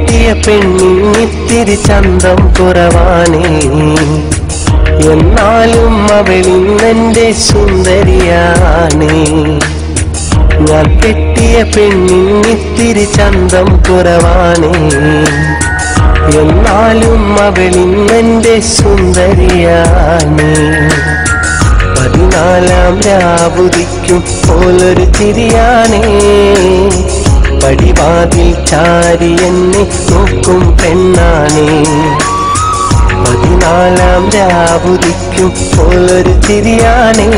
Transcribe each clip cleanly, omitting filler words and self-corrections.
കെട്ടിയ പെണ്ണിത്തിരി ചന്തം കുറവാണേ, എന്നാലും അവളിന്നെന്റെ സുന്ദരിയാണേ. ഞാൻ കെട്ടിയ പെണ്ണിത്തിരി ചന്തം കുറവാണേ, എന്നാലും അവളിന്നെന്റെ സുന്ദരിയാണേ. 14-ാം രാവുദിക്കും പോലൊരു ചിരിയാണേ, പടിവാതിൽ ചാരി എന്നെ നോക്കും പെണ്ണാണേ. 14-ാം രാവുദിക്കും പോലൊരു ചിരിയാണേ,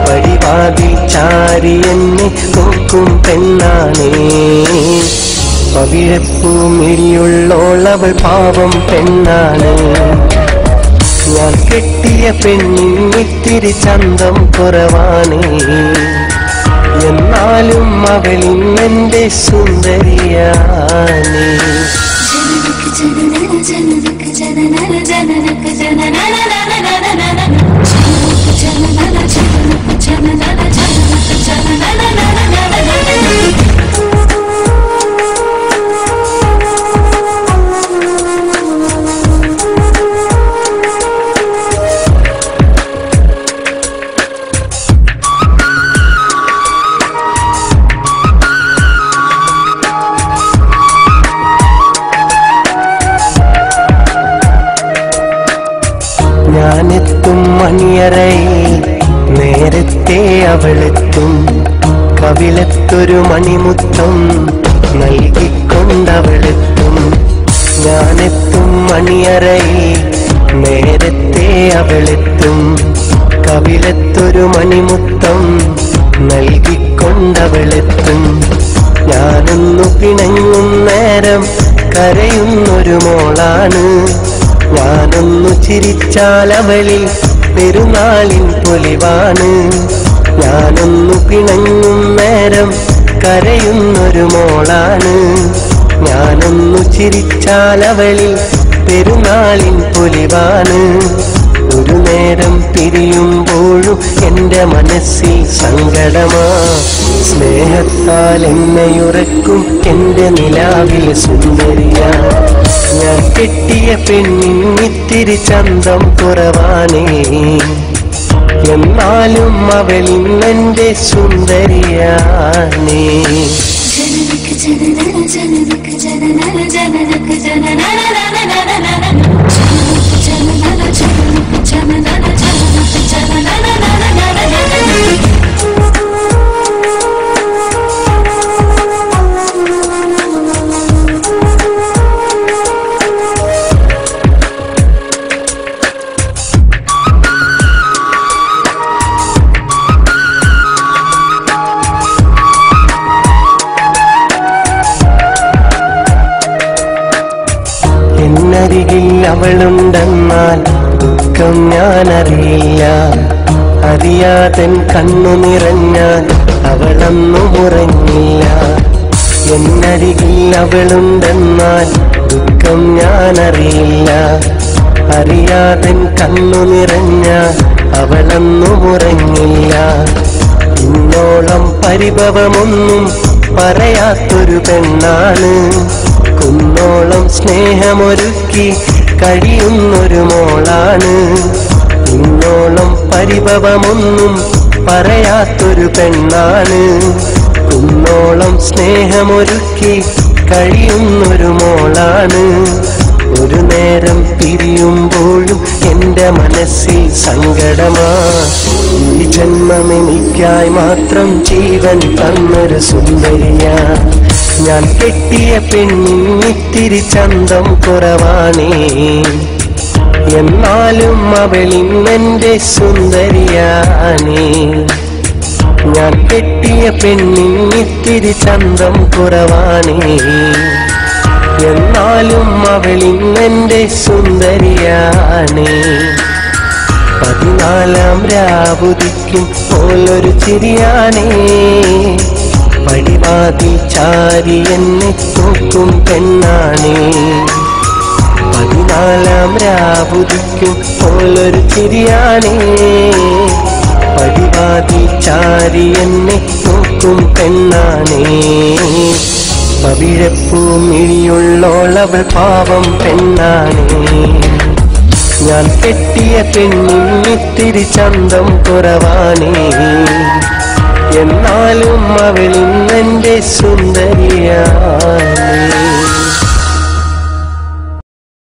പടിവാതിൽ ചാരി എന്നെ നോക്കും പെണ്ണാണേ. പവിഴപ്പൂമിഴിയുള്ളോളവൾ പാവം പെണ്ണാണ്. ഞാൻ കെട്ടിയ പെണ്ണിത്തിരി ചന്തം കുറവാണേ, എന്നാലും അവളിന്നെന്റെ സുന്ദരിയാണേ. ഞാനെത്തും മണിയറയിൽ നേരത്തെ അവളെത്തും, കവിളത്തൊരു മണിമുത്തം നൽകിക്കൊണ്ടവളെത്തും. ഞാനെത്തും മണിയറയിൽ നേരത്തെ അവളെത്തും, കവിളത്തൊരു മണിമുത്തം നൽകിക്കൊണ്ടവളെത്തും. ഞാനൊന്നു പിണങ്ങും നേരം കരയുന്നൊരു മോളാണ്, ഞാനൊന്നു ചിരിച്ചാൽ അവളിൽ പെരുന്നാളിൻ പൊലിവാണ്. ഞാനൊന്നു പിണങ്ങും നേരം കരയുന്നൊരു മോളാണ്, ഞാനൊന്നു ചിരിച്ചാൽ അവളിൽ പെരുന്നാളിൻ പൊലിവാണ്. ഒരു നേരം പിരിയുമ്പോഴും എൻ്റെ മനസ്സിൽ സങ്കടമാ, സ്നേഹത്താൽ എന്നെയുറക്കും എൻ്റെ നിലാവിൽ സുന്ദരിയാ. ഞാൻ കെട്ടിയ പെണ്ണിത്തിരി ചന്തം കുറവാണേ, എന്നാലും അവളിന്നെന്റെ സുന്ദരിയാണേ. എന്നരികിൽ അവളുണ്ടെന്നാൽ ദുഃഖം ഞാനറിയില്ല, അറിയാതൻ കണ്ണു നിറഞ്ഞാൽ അവളൊന്നും ഉറങ്ങില്ല. എന്നരികിൽ അവളുണ്ടെന്നാൽ ദുഃഖം ഞാനറിയില്ല, അറിയാതൻ കണ്ണു നിറഞ്ഞാൽ അവളൊന്നും ഉറങ്ങില്ല. ഇന്നോളം പരിഭവമൊന്നും പറയാത്തൊരു പെണ്ണാണ്, കുന്നോളം സ്നേഹമൊരുക്കി കഴിയുന്നൊരു മോളാണ്. ഇന്നോളം പരിഭവമൊന്നും പറയാത്തൊരു പെണ്ണാണ്, കുന്നോളം സ്നേഹമൊരുക്കി കഴിയുന്നൊരു മോളാണ്. ഒരു നേരം പിരിയുമ്പോഴും എൻ്റെ മനസ്സിൽ സങ്കടമാ, ഈ ജന്മം എനിക്കായി മാത്രം ജീവൻ തന്നൊരു സുന്ദരിയാ. ഞാൻ കെട്ടിയ പെണ്ണിത്തിരി ചന്തം കുറവാണേ, എന്നാലും അവളിന്നെന്റെ സുന്ദരിയാണേ. ഞാൻ കെട്ടിയ പെണ്ണിത്തിരി ചന്തം കുറവാണേ, എന്നാലും അവളിന്നെന്റെ സുന്ദരിയാണേ. 14-ാം രാവുദിക്കും പോലൊരു ചിരിയാണേ, പടിവാതിൽ ചാരി എന്നെ നോക്കും പെണ്ണാണേ. 14-ാം രാവുദിക്കും പോലൊരു ചിരിയാണേ, പടിവാതിൽ ചാരി എന്നെ നോക്കും പെണ്ണാണേ. പവിഴപ്പൂമിഴിയുള്ളോളവൾ പാവം പെണ്ണാണേ. ഞാൻ കെട്ടിയ പെണ്ണിന് ഇത്തിരി ചന്തം കുറവാണേ. എന്നാലും അവളിന്നെന്റെ സുന്ദരിയാണേ.